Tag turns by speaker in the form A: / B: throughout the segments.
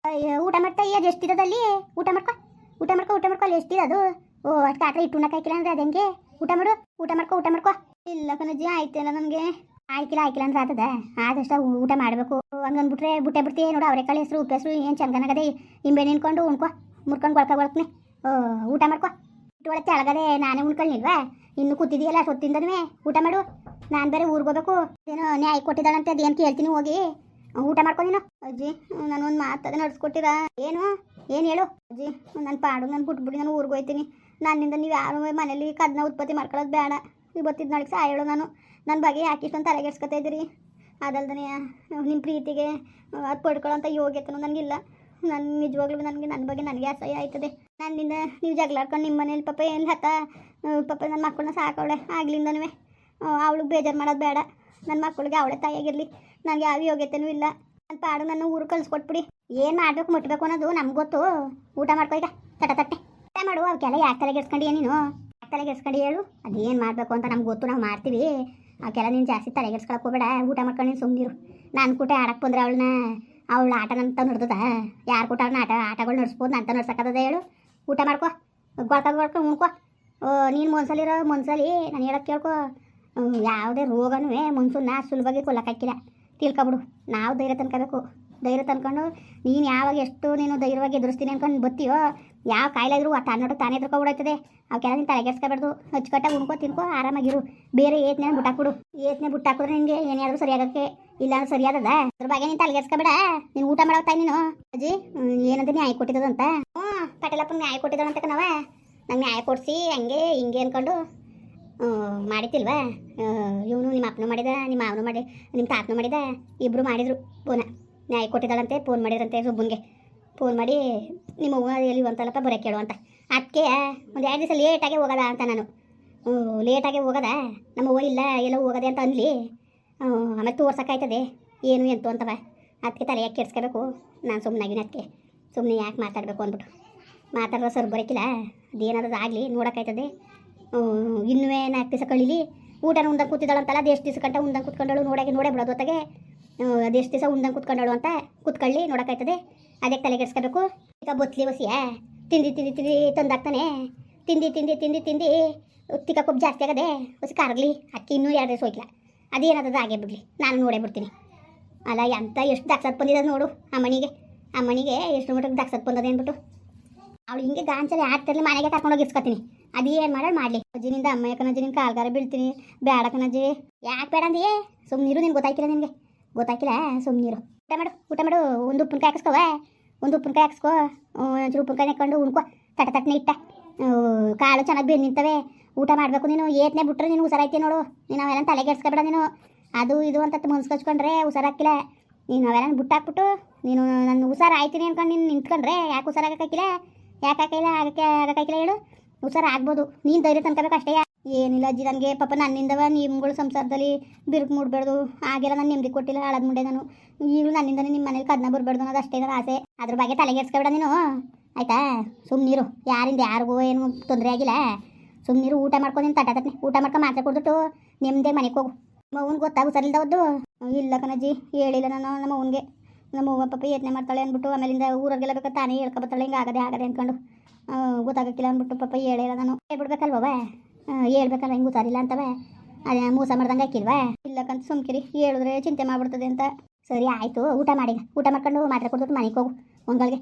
A: ಅಯ್ಯೋ, ಊಟ ಮಾಡ್ತಾ ಅದು ಎಷ್ಟಿರೋದಲ್ಲಿ? ಊಟ ಮಾಡ್ಕೊ, ಊಟ ಮಾಡ್ಕೊ, ಊಟ ಮಾಡ್ಕೊ. ಅಲ್ಲಿ ಎಷ್ಟಿರೋದು? ಓ, ಅಷ್ಟು ಕಾಟ್ರೆ ಇಟ್ಟು ಉಣ್ಣಕ್ಕೆ ಹಾಕಿಲ್ಲ ಅಂದ್ರೆ ಅದು ಹೆಂಗೆ? ಊಟ ಮಾಡು, ಊಟ ಮಾಡ್ಕೊ, ಊಟ ಮಾಡ್ಕೊ. ಇಲ್ಲ ಕಣಜ್ಜಿ, ಆಯ್ತಿಲ್ಲ ನನಗೆ. ಆಯ್ಕಿಲ್ಲ ಆಯ್ಕಿಲ್ಲ ಅಂದ್ರೆ ಆತದ? ಆದಷ್ಟು ಊಟ ಮಾಡಬೇಕು. ಹಂಗನ್ಬಿಟ್ರೆ ಬುಟ್ಟೆ ಬಿಡ್ತೀವಿ ನೋಡು. ಅವರೆಕಾಳು ಹೆಸರು ಉಪ್ಪು ಹೆಸರು ಏನು ಚಂದನಾಗದೆ. ನಿಂಬೆ ನಿನ್ಕೊಂಡು ಉಣ್ಕೊ, ಮುರ್ಕೊಂಡು ಗೊಳ್ಕೊಳ್ತೀನಿ. ಊಟ ಮಾಡ್ಕೊ. ಇಟ್ಟು ಒಳಗೆ ತೆಳಗದೆ ನಾನೇ ಉಣ್ಕೊಳ್ಳಿಲ್ವಾ? ಇನ್ನು ಕೂತಿದೆಯಲ್ಲ ಸೊತ್ತಿಂದನೂ. ಊಟ ಮಾಡು. ನಾನು ಬೇರೆ ಊರಿಗೆ ಹೋಗ್ಬೇಕು. ಏನೋ ನ್ಯಾಯ ಕೊಟ್ಟಿದ್ದಾಳಂತೆ, ಅದೇನು ಕೇಳ್ತೀನಿ ಹೋಗಿ. ಊಟ ಮಾಡ್ಕೊ ನೀನು. ಅಜ್ಜಿ, ನಾನೊಂದು ಮಾತದ ನಡೆಸ್ಕೊಟ್ಟಿರಾ? ಏನು ಏನು ಹೇಳು ಅಜ್ಜಿ. ನನ್ನ ಪಾಡು ನಾನು ಬಿಟ್ಬಿಡಿ, ನಾನು ಊರಿಗೆ ಹೋಗ್ತೀನಿ. ನನ್ನಿಂದ ನೀವು ಯಾರು ಮನೇಲಿ ಕದನ ಉತ್ಪತ್ತಿ ಮಾಡ್ಕೊಳ್ಳೋದು ಬೇಡ. ಇವತ್ತಿದ್ದು ನಾಳೆಗೆ ಹೇಳು. ನನ್ನ ಬಗ್ಗೆ ಯಾಕೆ ಇಷ್ಟೊಂದು ತಲೆಗೆಡ್ಸ್ಕೊತಾ ಇದ್ದೀರಿ? ಅದಲ್ದನೆ ನಿಮ್ಮ ಪ್ರೀತಿಗೆ ಅದು ಪಡ್ಕೊಳ್ಳೋಂಥ ಯೋಗ್ಯತೆನೂ ನನಗಿಲ್ಲ. ನಾನು ನಿಜವಾಗ್ಲೂ ನನ್ನ ಬಗ್ಗೆ ನನಗೆ ಅಸಹ್ಯ ಆಯ್ತದೆ. ನನ್ನಿಂದ ನೀವು ಜಗಳಾಡ್ಕೊಂಡು ನಿಮ್ಮ ಮನೇಲಿ ಪಾಪ ಏನು ಪಾಪ ನನ್ನ ಮಕ್ಕಳನ್ನ ಸಾಕವಳೆ ಆಗ್ಲಿಂದನೂ. ಅವಳಿಗೆ ಬೇಜಾರು ಮಾಡೋದು ಬೇಡ. ನನ್ನ ಮಕ್ಕಳಿಗೆ ಅವಳೇ ತಾಯಿಯಾಗಿರಲಿ. ನನಗೆ ಯಾವ ಯೋಗ್ಯತೆನೂ ಇಲ್ಲ. ನನ್ನ ಪಾಡು ನನ್ನ ಊರು ಕಳಿಸ್ಕೊಟ್ಬಿಡಿ. ಏನು ಮಾಡಬೇಕು ಮುಟ್ಟಬೇಕು ಅನ್ನೋದು ನಮ್ಗೆ ಗೊತ್ತು. ಊಟ ಮಾಡ್ಕೊ ಈಗ, ತಟ್ಟೆ ಊಟ ಮಾಡು. ಅವಕ್ಕೆಲ್ಲ ಯಾಕೆ ತಲೆಗೆಡ್ಸ್ಕೊಂಡಿ ನೀನು? ಯಾಕೆ ತಲೆಗೆಡ್ಸ್ಕೊಂಡು ಹೇಳು? ಅದೇನು ಮಾಡಬೇಕು ಅಂತ ನಮ್ಗೆ ಗೊತ್ತು, ನಾವು ಮಾಡ್ತೀವಿ. ಅವಕ್ಕೆಲ್ಲ ನೀನು ಜಾಸ್ತಿ ತಲೆಗೆಡ್ಸ್ಕೊಳಕ್ಕೆ ಹೋಗಬೇಡ. ಊಟ ಮಾಡ್ಕೊಂಡು ನೀನು ಸುಮ್ಮನಿರು. ನಾನು ಕೂಟ ಆಡಕ್ಕೆ ಬಂದರೆ ಅವಳ ಆಟ ನಂತ ನಡೆದದ? ಯಾರು ಕೂಟ ಆಟಗಳು ನಡೆಸ್ಬೋದು ಅಂತ ನಡ್ಸಕ್ಕದ ಹೇಳು? ಊಟ ಮಾಡ್ಕೊ, ಗೊಳ್ಕೊ ಉಣ್ಕೊ. ನೀನು ಮನ್ಸಲಿ ನಾನು ಹೇಳೋಕ್ಕೆ ಕೇಳ್ಕೊ. ಯಾವುದೇ ರೋಗನೂ ಮನ್ಸನ್ನ ಸುಲಭವಾಗಿ ಕೊಲ್ಲಕ್ಕಾಗಿಲ್ಲ. ತಿಳ್ಕೊಬಿಡು. ನಾವು ಧೈರ್ಯ ತಂದ್ಕೋಬೇಕು. ಧೈರ್ಯ ತಂದ್ಕೊಂಡು ನೀನು ಯಾವಾಗ ಎಷ್ಟು ನೀನು ಧೈರ್ಯವಾಗಿ ಎದುರಿಸ್ತೀನಿ ಅನ್ಕೊಂಡು ಬತ್ತೀಯೋ, ಯಾವ ಕಾಯಿಲೆ ಇದ್ರು ತಾನೋಡು ತಾನೇ ಎದುರ್ಕೊಬಿಡಾಯ್ತದೆ. ಅವಕ್ಕೆಲ್ಲ ನೀನು ತಲೆಗೆಡ್ಸ್ಕೊಬಾರ್ದು. ಅಚ್ಚುಕಟ್ಟಾಗಿ ಉಣ್ಕೊ, ತಿನ್ಕೊ, ಆರಾಮಾಗಿರು. ಬೇರೆ ಏತ್ನೇ ಬಿಟ್ಟಾಕ್ಬಿಡು. ಏತ್ನೇ ಬಿಟ್ಟಾಕಿದ್ರೆ ನಿನಗೆ ಏನಾದರೂ ಸರಿಯಾಗಕ್ಕೆ ಇಲ್ಲ ಅಂದ್ರೆ ಸರಿಯಾದದ. ಅದ್ರ ಬಗ್ಗೆ ನೀನು ತಲೆಗೆಡ್ಸ್ಕೊಬೇಡ. ನೀನು ಊಟ ಮಾಡೋಗ್ತಾಯಿ ನೀನು. ಅಜ್ಜಿ, ಏನಂತ ನ್ಯಾಯ ಕೊಟ್ಟಿದ್ದದಂತ? ಪಟೇಲಪ್ಪನ ನ್ಯಾಯ ಕೊಟ್ಟಿದ್ದದಂತ ಕಣವ. ನಂಗೆ ನ್ಯಾಯ ಕೊಡಿಸಿ ಹಂಗೆ ಹಿಂಗೆ ಅಂದ್ಕೊಂಡು ಮಾಡಿತಿಲ್ವಾ? ಇವನು ನಿಮ್ಮ ಅಪ್ಪನೂ ಮಾಡಿದ, ನಿಮ್ಮ ಮಾವನು ಮಾಡಿ, ನಿಮ್ಮ ತಾತನೂ ಮಾಡಿದ. ಇಬ್ಬರು ಮಾಡಿದರು ಫೋನ. ನ್ಯಾಯ ಕೊಟ್ಟಿದ್ದಾಳಂತೆ. ಫೋನ್ ಮಾಡಿದ್ರಂತೆ ಸುಬ್ಬನಿಗೆ. ಫೋನ್ ಮಾಡಿ ನಿಮ್ಮ ಅವ್ವ ಎಲ್ಲಿ ಅಂತಲ್ಲಪ್ಪ ಬರೋಕ್ಕೆ ಕೇಳು ಅಂತ. ಅದಕ್ಕೆ ಒಂದು 2 ದಿವಸ ಲೇಟಾಗೆ ಹೋಗೋದ ಅಂತ ನಾನು. ಲೇಟಾಗೆ ಹೋಗೋದ, ನಮ್ಮ ಅವ್ವ ಇಲ್ಲ ಎಲ್ಲೋ ಹೋಗೋದೆ ಅಂತ ಅನ್ಲಿ. ಆಮೇಲೆ ತೋರ್ಸೋಕ್ಕಾಯ್ತದೆ ಏನು ಎಂತು ಅಂತವ. ಅದಕ್ಕೆ ತಲೆ ಯಾಕೆ ಕೆಡ್ಸ್ಕೋಬೇಕು? ನಾನು ಸುಮ್ಮನಾಗಿನ. ಅದಕ್ಕೆ ಸುಮ್ಮನೆ ಯಾಕೆ ಮಾತಾಡಬೇಕು ಅಂದ್ಬಿಟ್ಟು ಮಾತಾಡೋ ಸರ್ ಬರೋಕ್ಕಿಲ್ಲ. ಅದೇನಾದ್ರು ಆಗಲಿ ನೋಡೋಕ್ಕಾಯ್ತದೆ. ಇನ್ನೂ 4 ದಿವಸ ಕಳೀಲಿ. ಊಟನ ಉಂದಂಗೆ ಕೂತಿದ್ದಾಳಂತಲ್ಲ. ಅದು ಎಷ್ಟು ದಿವಸ ಗಂಟ ಉಂದಂಗೆ ಕೂತ್ಕೊಂಡಳು ನೋಡೇ ಬಿಡೋದು ಹೊತ್ತಿಗೆ. ಅದೆಷ್ಟು ದಿವಸ ಉಂದಂಗೆ ಕೂತ್ಕೊಂಡಳು ಅಂತ ಕೂತ್ಕೊಳ್ಳಿ ನೋಡೋಕ್ಕಾಯ್ತದೆ. ಅದಕ್ಕೆ ತಲೆಗೆಡ್ಸ್ಕೋಬೇಕು. ಈಗ ಬೊತ್ಲಿ ಹೊಸಿಯ ತಿಂದು ತಂದಾಗ್ತಾನೆ. ತಿಂದು ತಿಕ್ಕ ಕೊಬ್ಬು ಜಾಸ್ತಿ ಆಗದೆ. ಹೊಸಿ ಕಾರ್ಗಲಿ ಅಕ್ಕಿ ಇನ್ನೂ 2 ದಿವಸ ಹೋಗಿಲ್ಲ. ಅದೇನಾದದು ಆಗೇ ಬಿಡಲಿ, ನಾನು ನೋಡೇ ಬಿಡ್ತೀನಿ. ಅಲ್ಲ ಎಂತ ಎಷ್ಟು ದಕ್ಸತ್ ಬಂದಿದೆ ನೋಡು ಅಮ್ಮನಿಗೆ ಎಷ್ಟು ಮಟ್ಟಿಗೆ ದಕ್ಸತ್ ಬಂದದೆ ಅಂದ್ಬಿಟ್ಟು. ಅವಳು ಹಿಂಗೆ ಗಾಂಚಲಿ ಆಡ್ತಿರ್ಲಿ, ಮನೆಗೆ ಕರ್ಕೊಂಡೋಗಿ ಇಸ್ಕೊತೀನಿ. ಅದೇನು ಮಾಡೋಳು ಮಾಡಲಿ. ಅಜ್ಜಿನಿಂದ ಅಮ್ಮ ಕಣಜ್ಜಿ, ನಿನ್ನ ಕಾಲ್ಗಾರ ಬೀಳ್ತೀನಿ. ಬೇಡ ಕಣಜ್ಜಿ. ಯಾಕೆ ಬೇಡ ಅಂದಿಯೇ? ಸುಮ್ಮನಿರು. ನಿನ್ಗೆ ಗೊತ್ತಾಯ್ಕಿಲ್ಲ, ನಿನಗೆ ಗೊತ್ತಾಯ್ಕಿಲ್ಲ. ಸುಮ್ಮನಿರು. ಊಟ ಮಾಡು. ಒಂದು ಉಪ್ಪಿನಕಾಯಿ ಹಾಕಿಸ್ಕೋವ. ಒಂದು ಉಪ್ಪಿನಕಾಯಿ ಹಾಕಿಸ್ಕೋ. ಒಂಚೂರು ಉಪ್ಪಿನಕಾಯಿ ನೆಕ್ಕೊಂಡು ಉಣ್ಕೊ. ತಟ್ಟನೆ ಇಟ್ಟ. ಕಾಳು ಚೆನ್ನಾಗಿ ಬೆಂದು ನಿಂತವೆ. ಊಟ ಮಾಡಬೇಕು ನೀನು. ಏತ್ನೇ ಬಿಟ್ರೆ ನೀನು ಹುಷಾರಾಯ್ತಿ ನೋಡು. ನೀನು ಅವೆಲ್ಲ ತಲೆಗೆಡ್ಸ್ಕೊಬೇಡ. ನೀನು ಅದು ಇದು ಅಂತ ಮನ್ಸು ಕಚ್ಕೊಂಡ್ರೆ ಹುಷಾರಾಕಿಲ್ಲ. ನೀನು ಅವೆಲ್ಲ ಬಿಟ್ಟಾಕ್ಬಿಟ್ಟು ನೀನು ನನ್ನ ಹುಷಾರಾಯ್ತೀನಿ ಅನ್ಕೊಂಡು ನೀನು ನಿಂತ್ಕೊಂಡ್ರೆ ಯಾಕೆ ಹುಷಾರಾಗಕ್ಕಾಗಿಲ್ಲ? ಯಾಕೆ ಆಗಕ್ಕಾಗಿಲ್ಲ ಹೇಳು? ಹುಷಾರಾಗ್ಬೋದು. ನೀನು ಧೈರ್ಯ ತಂದ್ಕೋಬೇಕು ಅಷ್ಟೇ. ಏನಿಲ್ಲ ಅಜ್ಜಿ, ನನಗೆ ಪಾಪ ನನ್ನಿಂದವ ನಿಮ್ಗಳು ಸಂಸಾರದಲ್ಲಿ ಬಿರುಕು ಮೂಡಬೇಡ್ದು. ಹಾಗೆಲ್ಲ ನಾನು ನೆಮ್ಮದಿ ಕೊಟ್ಟಿಲ್ಲ. ಹಾಳದ ಮುಂಡೆ ನಾನು. ಈಗಲೂ ನನ್ನಿಂದನೇ ನಿಮ್ಮ ಮನೇಲಿ ಕದನ ಬರಬಾರ್ದು ಅನ್ನೋದು ಅಷ್ಟೇ ನನ್ನ ಆಸೆ. ಅದ್ರ ಬಗ್ಗೆ ತಲೆಗೆಡ್ಸ್ಕೊಬೇಡ ನೀನು, ಆಯಿತಾ? ಸುಮ್ಮನಿರು. ಯಾರಿಂದ ಯಾರಿಗೂ ಏನು ತೊಂದರೆ ಆಗಿಲ್ಲ. ಸುಮ್ಮನಿರು. ಊಟ ಮಾಡ್ಕೊಂಡು ನೀನು ತಟ್ಟೆ ಊಟ ಮಾಡ್ಕೊಂಡು ಮಾತ್ರೆ ಕೊಡ್ಬಿಟ್ಟು ನೆಮ್ಮದಿಯಾಗಿ ಮನೆಗೆ ಹೋಗು. ನಮ್ಮ ಅವ್ನಿಗೆ ಗೊತ್ತಾಗು ಸರಿಲ್ದವದ್ದು. ಇಲ್ಲ ಕಣಜ್ಜಿ, ಹೇಳಿಲ್ಲ ನಾನು ನಮ್ಮ ಅವ್ನಿಗೆ. ನಮ್ಮ ಅವ್ವ ಪಾಪ ಯತ್ನೆ ಮಾಡ್ತಾಳೆ ಅಂದ್ಬಿಟ್ಟು ಆಮೇಲಿಂದ ಊರಿಗೆಲ್ಲ ಬೇಕಾದ್ರೆ ತಾನೇ ಹೇಳ್ಕೊಬತ್ತಾಳೆ. ಹಿಂಗೆ ಆಗದೆ ಅಂದ್ಕೊಂಡು ಗೊತ್ತಾಗಕ್ಕಿಲ್ಲ ಅಂದ್ಬಿಟ್ಟು ಪಾಪ ಹೇಳಿಲ್ಲ ನಾನು. ಹೇಳ್ಬಿಡ್ಬೇಕಲ್ವವ? ಹೇಳ್ಬೇಕಲ್ಲ, ಹಿಂಗೆ ಹುಷಾರಿಲ್ಲ ಅಂತವೆ. ಅದೇ ಮೋಸ ಮಾಡ್ದಂಗೆ ಹಾಕಿಲ್ವಾ? ಇಲ್ಲಕ್ಕಂತ ಸುಮ್ಕಿರಿ. ಹೇಳಿದ್ರೆ ಚಿಂತೆ ಮಾಡ್ಬಿಡ್ತದೆ ಅಂತ. ಸರಿ ಆಯಿತು. ಊಟ ಮಾಡ್ಕೊಂಡು ಮಾತ್ರೆ ಕೊಡ್ಬಿಟ್ಟು ಮನೆಗೆ ಹೋಗು. ಒಂಗಳಿಗೆ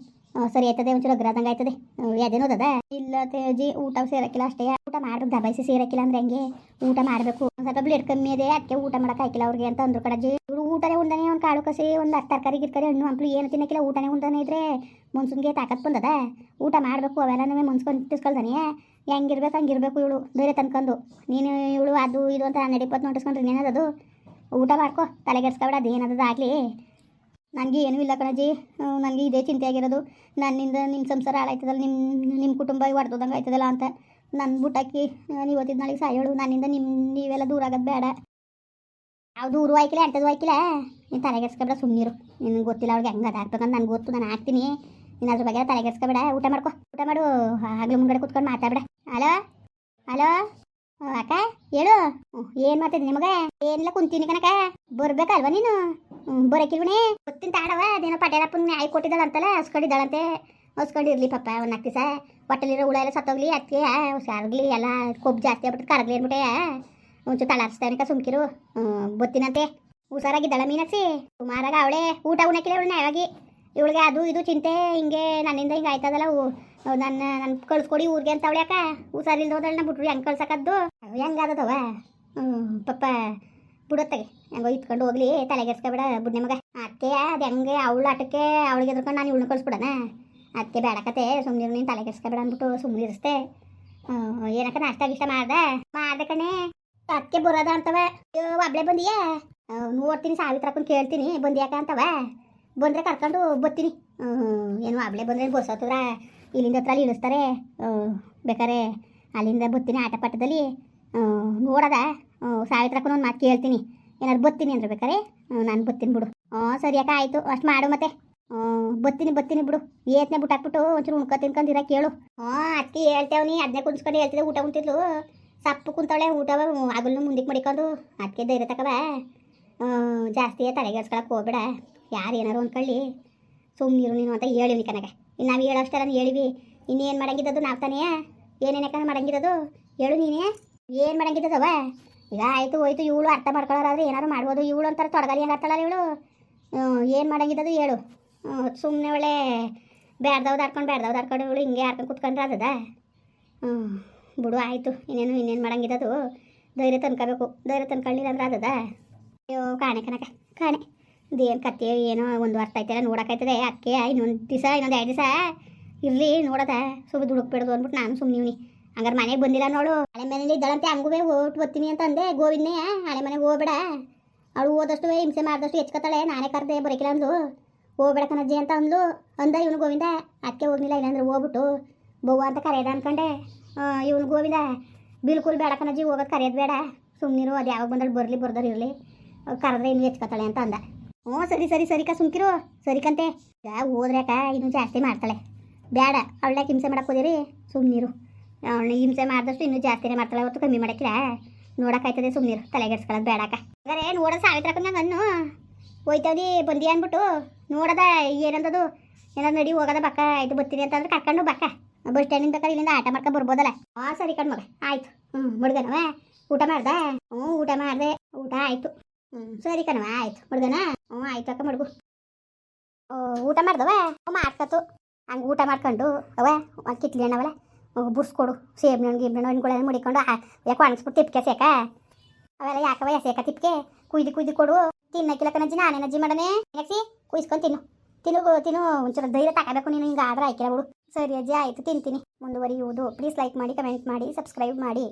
A: ಸರಿ ಆಯ್ತದೆ. ಒಂಚೂರು ಅಗ್ರಾದಂಗೆ ಆಯ್ತದೆ. ಅದೇನೋದದ? ಇಲ್ಲ ತೇಜಿ, ಊಟ ಸೇರಕ್ಕಿಲ್ಲ ಅಷ್ಟೇ. ಊಟ ಮಾಡ್ಬೇಕು. ದಬಾಯಿಸಿ ಸೇರಕ್ಕಿಲ್ಲ ಅಂದ್ರೆ ಹೆಂಗೆ? ಊಟ ಮಾಡಬೇಕು. ಒಂದು ಸ್ವಲ್ಪ ಬ್ಲಡ್ ಕಮ್ಮಿ ಇದೆ, ಅದಕ್ಕೆ ಊಟ ಮಾಡೋಕೆ ಹಾಕಿಲ್ಲ ಅವ್ರಿಗೆ ಅಂತ ಅಂದ್ರು ಕಣಜ್ಜಿ. ಇವರು ಊಟನೇ ಉಂಡನೆ. ಒಂದು ಕಾಳು ಕಸಿ, ಒಂದು ತರಕಾರಿ ಗಿರ್ಕಾರಿ, ಹಣ್ಣು ಹಂಪಲು ಏನು ತಿನ್ನಕ್ಕಿಲ್ಲ. ಊಟನೇ ಉಂಡನೆ ಇದ್ರೆ ಮನ್ಸನ್ಗೆ ತಾಕತ್ ಬಂದದ. ಊಟ ಮಾಡಬೇಕು. ಅವೆಲ್ಲನೂ ಮನ್ಸ್ಕೊಂಡು ತಿಸ್ಕೊಳ್ತಾನೆ. ಹೆಂಗಿರ್ಬೇಕು ಹಂಗಿರ್ಬೇಕು. ಇವಳು ಧೈರ್ಯ ತಂದ್ಕೊಂಡು ನೀನು ಇವಳು ಅದು ಇದು ಅಂತ 12-20 ನೋಟಿಸ್ಕೊಂಡ್ರೆ ಇನ್ನೇನದು? ಊಟ ಮಾಡ್ಕೊ. ತಲೆಗೆಡ್ಸ್ಕೊಬೇಡ. ಅದೇನದ ಆಗಲಿ. ನನಗೆ ಏನೂ ಇಲ್ಲ ಕಣಜ್ಜಿ. ನನಗೆ ಇದೇ ಚಿಂತೆ ಆಗಿರೋದು. ನನ್ನಿಂದ ನಿಮ್ಮ ಸಂಸಾರ ಹಾಳಾಯ್ತದಲ್ಲ, ನಿಮ್ಮ ಕುಟುಂಬ ಹೊಡೆದೋದಂಗೆ ಆಯ್ತದಲ್ಲ ಅಂತ. ನನ್ನ ಬುಟ್ಟಾಕಿ ಇವತ್ತಿದ್ದು ನಾಳೆಗೆ ಸಾಯೋಳು. ನನ್ನಿಂದ ನೀವೆಲ್ಲ ದೂರ ಆಗೋದು ಬೇಡ. ಯಾವ ದೂರು ಆಯ್ಕಿಲ್ಲ, ಎಂಥದ್ದು ಆಯ್ಕಿಲ್ಲ. ನೀನು ತಲೆಗೆಡ್ಸ್ಕೊಬೇಡ. ಸುಮ್ಮನಿರು. ನಿನಗೆ ಗೊತ್ತಿಲ್ಲ ಅವ್ರಿಗೆ ಹೆಂಗೆ ಅದು ಹಾಕ್ಬೇಕಂತ ನನಗೆ ಗೊತ್ತು. ನಾನು ಹಾಕ್ತೀನಿ. ನೀನು ಅದ್ರ ಬಗ್ಗೆ ತಲೆಗೆಡ್ಸ್ಕೊಬೇಡ. ಊಟ ಮಾಡು. ಆಗಲೂ ಮುಂಗಡೆ ಕೂತ್ಕೊಂಡು ಮಾತಾಡಬೇಡ. ಹಲೋ ಅಕ್ಕ ಹೇಳು. ಏನು ಮಾಡ್ತಿದ್ದೆ ನಿಮಗೆ? ಏನಿಲ್ಲ ಕುಂತೀನಿ ಕನಕ. ಬರ್ಬೇಕಲ್ವ ನೀನು? ಬರೋಕಿಲ್ವನೇ ಗೊತ್ತಿನ ತಾಡವ. ಅದೇನೋ ಪಟೇಲಪ್ಪನ ನ್ಯಾಯ ಕೊಟ್ಟಿದ್ದಾಳಂತಲ್ಲ, ಹಸ್ಕೊಂಡಿದ್ದಾಳಂತೆ. ಹಸ್ಕೊಂಡಿರ್ಲಿ ಪಾಪ ಒಂದು 4 ದಿವಸ. ಹೊಟ್ಟೆಲಿರೋ ಹುಳ ಎಲ್ಲ ಸತ್ತೋಗ್ಲಿ, ಅದಕ್ಕೆ ಹುಷಾರಾಗ್ಲಿ. ಎಲ್ಲ ಕೊಬ್ಬು ಜಾಸ್ತಿ ಆಗ್ಬಿಟ್ಟು ಕರಗ್ಲಿ ಅಂದ್ಬಿಟ್ಟೆ ಒಂಚೂರು ತಳಾರಿಸ್ತಾನಿಕ ಸುಮ್ಕಿರು. ಬತ್ತಿನಂತೆ ಹುಷಾರಾಗಿದ್ದಾಳ ಮೀನಾಕ್ಷಿ. ಸುಮಾರಾಗ ಅವಳೆ ಊಟ ಉಣ್ಣಕ್ಕಿಲ್ಲ ಇವಳು ನ್ಯಾಯವಾಗಿ. ಇವಳಿಗೆ ಅದು ಇದು ಚಿಂತೆ ಹಿಂಗೆ ನನ್ನಿಂದ ಹಿಂಗೆ ಆಯ್ತದಲ್ಲ. ನನ್ನ ಕಳ್ಸ್ಕೊಡಿ ಊರಿಗೆ ಅಂತ ಅವಳೆ. ಯಾಕ ಹುಷಾರಿಲ್ದ ಹೋದಳನ್ನ ಬಿಟ್ರು ಹೆಂಗೆ ಕಳ್ಸಕ್ಕದ್ದು? ಹೆಂಗಾದದವ ಪಪ್ಪ ಬಿಡತ್ತಾಗೆ ಹೆಂಗೋ ಇತ್ಕೊಂಡು ಹೋಗ್ಲಿ, ತಲೆಗೆಡ್ಸ್ಕೊಬೇಡ ಬುಡ್ನೆ ಮಗ. ಅದಕ್ಕೆ ಅದು ಹೆಂಗೆ ಅವಳ ಆಟಕ್ಕೆ ಅವಳಿಗೆ ಎದ್ಕೊಂಡು ನಾನು ಇವಳನ್ನ ಕಳ್ಸ್ಬಿಡಣ. ಅದಕ್ಕೆ ಬೇಡಕತೆ ಸುಮ್ಮನೆ ನೀನು ತಲೆಗೆಡ್ಸ್ಕೊಬೇಡ ಅಂದ್ಬಿಟ್ಟು ಸುಮ್ಮನೆ ಇರಿಸ್ತೆ. ಏನಕ್ಕ ನಾಷ್ಟ ಗಿಷ್ಟ ಮಾಡ್ದೆ ಕಣೆ. ಅದಕ್ಕೆ ಬರೋದ ಅಂತವ. ಒಬ್ಳೆ ಬಂದಿಯಾ? ನೋಡ್ತೀನಿ, ಸಾವಿತ್ರಕ್ಕನ್ನು ಕೇಳ್ತೀನಿ ಬಂದಿಯಾಕ ಅಂತವ. ಬಂದರೆ ಕರ್ಕೊಂಡು ಬರ್ತೀನಿ. ಏನು ಒಬ್ಳೆ ಬಂದರೆ ಬಸ್ ಹತ್ತದ್ರ ಇಲ್ಲಿಂದ ಹತ್ರ ಅಲ್ಲಿ ಇಳಿಸ್ತಾರೆ. ಬೇಕಾರೆ ಅಲ್ಲಿಂದ ಬರ್ತೀನಿ ಆಟ ಪಾಠದಲ್ಲಿ. ನೋಡದ ಸಾವಿತ್ರಕ್ಕೂ ಒಂದು ಮಾತು ಕೇಳ್ತೀನಿ. ಏನಾದ್ರು ಬರ್ತೀನಿ ಅಂದ್ರೆ ಬೇಕಾರೆ ನಾನು ಬರ್ತೀನಿ ಬಿಡು. ಸರಿ ಅಕ್ಕ ಆಯಿತು, ಅಷ್ಟು ಮಾಡು ಮತ್ತೆ. ಬರ್ತೀನಿ ಬಿಡು. ಏತ್ನೆ ಬಿಟ್ಟಾಕ್ಬಿಟ್ಟು ಒಂಚೂರು ಉಣ್ಕೊ ತಿನ್ಕೊಂಡು ಇರೋಕೆ ಕೇಳು. ಅದಕ್ಕೆ ಹೇಳ್ತೇವನಿ, ಅದನ್ನೇ ಕುಂತ್ಕೊಂಡು ಹೇಳ್ತಿದ್ದೆ. ಊಟ ಉಂತಿದ್ಲು, ಸಪ್ಪು ಕುಂತವಳೆ. ಊಟವ ಆಗಲ್ನು ಮುಂದಕ್ಕೆ ಮಡಿಕೊಂಡು. ಅದಕ್ಕೆ ಧೈರ್ಯ ತಕವ. ಜಾಸ್ತಿ ತಲೆಗೆಡ್ಸ್ಕೊಳಕ್ಕೆ ಹೋಗ್ಬೇಡ. ಯಾರು ಏನಾರು ಅಂದ್ಕೊಳ್ಳಿ, ಸುಮ್ಮನಿರು ನೀನು ಅಂತ ಹೇಳಿವಿ ಕನಕ. ಇನ್ನು ನಾವು ಹೇಳೋಷ್ಟೆಲ್ಲ ಹೇಳಿವಿ. ಇನ್ನೇನು ಮಾಡಂಗಿದ್ದದು ನಾವು ತಾನೇ? ಏನೇನಕ್ಕ ಮಾಡಂಗಿರೋದು ಹೇಳು ನೀನೇ. ಏನು ಮಾಡಂಗಿದ್ದದವ? ಈಗ ಆಯಿತು ಹೋಯ್ತು. ಇವಳು ಅರ್ಥ ಮಾಡ್ಕೊಳ್ಳೋರಾದ್ರೆ ಏನಾರು ಮಾಡ್ಬೋದು. ಇವಳು ಅಂತಾರೆ ತೊಡಗಲಿ ಹೆಂಗೆ ಆಡ್ತಾಳಲ್ಲ ಇವಳು. ಏನು ಮಾಡಂಗಿದ್ದದು ಹೇಳು. ಸುಮ್ಮನೆ ಒಳ್ಳೆ ಬೇಡ್ದವ್ದು ಆಡ್ಕೊಂಡು ಇವಳು ಹಿಂಗೆ ಆಡ್ಕೊಂಡು ಕುತ್ಕೊಂಡ್ರೆ ಅದದ? ಬಿಡು ಆಯಿತು. ಇನ್ನೇನು ಮಾಡಂಗಿದ್ದದು. ಧೈರ್ಯ ತಂದ್ಕೋಬೇಕು. ಧೈರ್ಯ ತಂದ್ಕೊಳ್ಳಿಲ್ಲ ಅಂದ್ರೆ ಅದದ? ಅಯ್ಯೋ ಕಾಣೆ ಕನಕ ಕಾಣೆ. ಇದೇನು ಕತ್ತೆ ಏನೋ ಒಂದು ಅರ್ಥ ಆಯ್ತಲ್ಲ, ನೋಡೋಕ್ಕಾಯ್ತದೆ. ಅದಕ್ಕೆ ಇನ್ನೊಂದು 2 ದಿವಸ ಇರಲಿ ನೋಡೋದ. ಸುಮ್ಮನೆ ದುಡುಕ್ಬಿಡೋದು ಅಂದ್ಬಿಟ್ಟು ನಾನು ಸುಮ್ಮನೆ ಹಂಗಾರೆ ಮನೆಗೆ ಬಂದಿಲ್ಲ ನೋಡು. ಹಳೆ ಮನೇಲಿ ಇದ್ದಾಳಂತೆ. ಹಂಗೂ ಓಟ್ ಬರ್ತೀನಿ ಅಂತ ಅಂದೆ ಗೋವಿಂದನೇ. ಹಳೆ ಮನೆಗೆ ಹೋಗ್ಬೇಡ, ಅವಳು ಓದಷ್ಟು ಹಿಂಸೆ ಮಾಡಿದಷ್ಟು ಹೆಚ್ಕೊತಾಳೆ. ನಾನೇ ಕರೆದೆ ಬರೋಕಿಲ್ಲ ಅಂದು. ಹೋಗ್ಬೇಡ ಕಣಜ್ಜಿ ಅಂತ ಅಂದ ಇವನು ಗೋವಿಂದ. ಅದಕ್ಕೆ ಹೋಗ್ಲಿಲ್ಲ. ಇಲ್ಲಾಂದ್ರೆ ಹೋಗ್ಬಿಟ್ಟು ಬವ್ವ ಅಂತ ಕರೆಯೋದ ಅನ್ಕೊಂಡೆ. ಇವನು ಗೋವಿಂದ ಬಿಲ್ಕುಲ್ ಬೇಡ ಕಣಜ್ಜಿ, ಹೋಗೋದು ಕರೆಯೋದು ಬೇಡ, ಸುಮ್ಮನಿರು. ಅದು ಯಾವಾಗ ಬಂದಳು ಬರಲಿ, ಬರ್ದವ್ರು ಇರಲಿ, ಕರೆದ್ರೆ ಇನ್ನು ಹೆಚ್ಕೊತಾಳೆ ಅಂತ ಅಂದ. ಸರಿಕ ಸುಮ್ಕಿರು. ಸರಿಕಂತೆ. ಹೋದ್ರ್ಯಾಕ ಇನ್ನೂ ಜಾಸ್ತಿ ಮಾಡ್ತಾಳೆ. ಬೇಡ, ಅವಳನ್ನ ಹಿಂಸೆ ಮಾಡಕ್ಕೆ ಹೋದಿರಿ, ಸುಮ್ಮನಿರು. ಅವಳನ್ನ ಹಿಂಸೆ ಮಾಡಿದಷ್ಟು ಇನ್ನೂ ಜಾಸ್ತಿನೇ ಮಾಡ್ತಾಳೆ, ಹೊತ್ತು ಕಮ್ಮಿ ಮಾಡೋಕ್ಕಿಲ್ಲ. ನೋಡೋಕ್ಕಾಯ್ತದೆ, ಸುಮ್ಮನಿರು. ತಲೆಗೆಡ್ಸ್ಕೊಳ್ಳೋದು ಬೇಡಕ್ಕ. ಹಾಗಾರೆ ನೋಡೋದು ಸಾವಿತ್ರಕ್ಕನ್ನ ಅನ್ನು ಹೋಯ್ತವ್ದಿ ಬಂದಿ ಅಂದ್ಬಿಟ್ಟು ನೋಡೋದ ಏನಂದದು. ಏನಾದ್ರು ನಡಿ ಹೋಗೋದ ಬಕ್ಕ. ಆಯ್ತು ಬರ್ತೀನಿ ಅಂತಂದ್ರೆ ಕರ್ಕೊಂಡು ಬಕ್ಕ. ಬಸ್ ಸ್ಟ್ಯಾಂಡಿಂದ ಬೇಕಾದ್ರೆ ಇಲ್ಲಿಂದ ಆಟ ಮಾಡ್ಕೊಂಡು ಬರ್ಬೋದಲ್ಲ. ಸರಿ ಕಣ್ ಮಗ ಆಯಿತು. ಮುಡ್ಗನವ ಊಟ ಮಾಡ್ದೆ? ಊಟ ಮಾಡಿದೆ. ಊಟ ಆಯಿತು. ಸರಿ ಕಣವ ಆಯಿತು. ಮುಡ್ಗನ ಆಯ್ತು ಅಕ್ಕ ಮಡ್ಗು. ಊಟ ಮಾಡ್ದವ ಮಾಡ್ಕತ್ತು. ಹಂಗೆ ಊಟ ಮಾಡ್ಕೊಂಡು ಅವ ಕಿತ್ಲಿ ಹಣ್ಣವಲ್ಲ ಬುರ್ಸ್ಕೊಡು. ಸೇಬ್ನಣ್ಣು ಗಿಬ್ನಣ್ಣು ಹಣ್ಣುಗಳೆಲ್ಲ ಮುಡಿಕೊಂಡು ಯಾಕೆ ಒಣಗಿಸ್ಬಿಟ್ಟು ತಿಪ್ಕೆ ಸೇಕ ಅವೆಲ್ಲ ಯಾಕವ ಸೇಕ ತಿಪ್ಕೆ ಕುಯ್ದು ಕೊಡು. ತಿನ್ನಕ್ಕಿಲ್ಲ ಕಣಜ್ಜಿ, ನಾನೇನಜ್ಜಿ ಮಾಡನೆ ಯಾಕೆ ಕುಯ್ಸ್ಕೊಂಡು ತಿನ್ನು. ಒಂಚೂರು ಧೈರ್ಯ ತಗೋಬೇಕು ನೀನು. ಹಿಂಗೆ ಆದ್ರೆ ಆಯ್ಕಿಲ್ಲ ಬಿಡು. ಸರಿ ಅಜ್ಜಿ ಆಯಿತು, ತಿಂತೀನಿ. ಮುಂದುವರಿಯುವುದು. ಪ್ಲೀಸ್ ಲೈಕ್ ಮಾಡಿ, ಕಮೆಂಟ್ ಮಾಡಿ, ಸಬ್ಸ್ಕ್ರೈಬ್ ಮಾಡಿ.